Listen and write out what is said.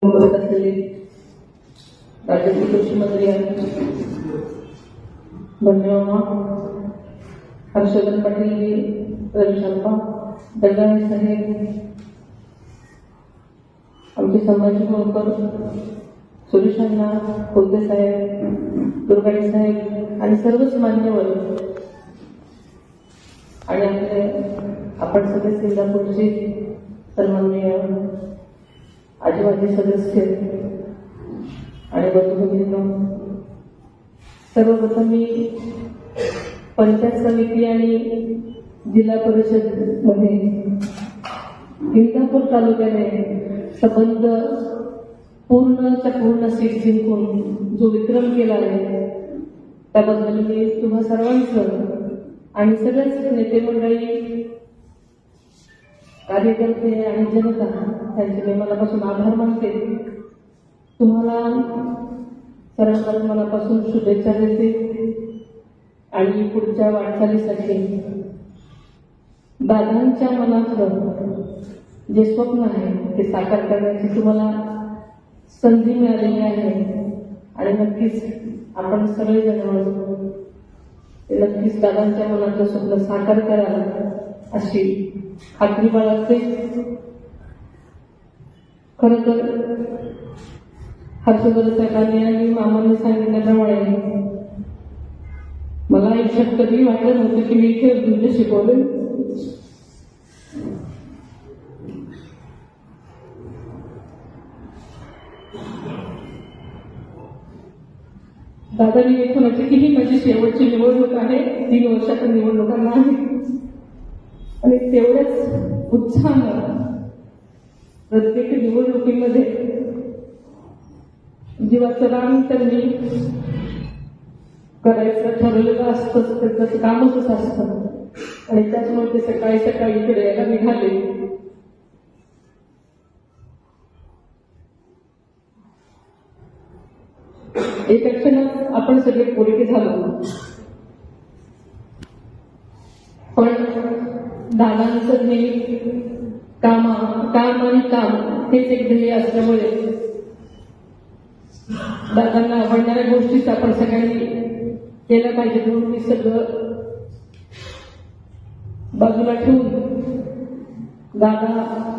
करत असलेले राज्याचे कृषी मंत्री धन्यवाद हर्षवर्धन पाटील, रविशंपा दंडाने साहेब, आमचे संभाजी मोरकर, सुरेशांना कोलते साहेब, दुर्गाडे साहेब आणि सर्वच मान्यवर आणि आपण सगळे सिंगापूरचे सन्माननीय आदिवासी सदस्य आणि बंधू, सर्वप्रथम मी पंचायत समिती आणि जिल्हा परिषद मध्ये सिंगापूर तालुक्याने संबंध पूर्ण सीट जिंकून जो विक्रम केला आहे त्याबद्दल मी तुम्हा सर्वांचं आणि सगळ्याच नेते मंडळी, कार्यकर्ते आणि जनता त्यांचे मी मनापासून आभार मानते. तुम्हाला सर्वांना मनापासून शुभेच्छा देते आणि पुढच्या वाटचालीसाठी दादांच्या मनातलं जे स्वप्न आहे ते साकार करण्याची तुम्हाला संधी मिळालेली आहे आणि नक्कीच आपण सगळेजण नक्कीच दादांच्या मनातलं स्वप्न साकार कराल अशी खात्री बाळगते. खरं तर हर्षवर्धन साहेबांनी आणि मामांनी सांगितल्याप्रमाणे मला आयुष्यात कधी वाटलं नव्हतं की मी इथे म्हणजे शिकवले. दादांनी एक म्हणायचे की ही माझी शेवटची निवडणूक आहे, 3 वर्षाच्या निवडणुकांना आहे आणि तेवढ्याच उत्साहानं प्रत्येक निवडणुकीमध्ये जीवाचं रान त्यांनी करायचं ठरवलेलं असतं, त्याचं कामच असतं आणि त्याच्यामुळे ते सकाळी सकाळी इकडे यायला निघाले. एका क्षणात आपण सगळे पोरके झालो, पण दादांचं नेहमी काम आणि काम हेच एक ध्येय असल्यामुळे दादांना आवडणाऱ्या गोष्टीच आपण सगळ्यांनी केल्या पाहिजे म्हणून मी सगळं बाजूला ठेवून दादा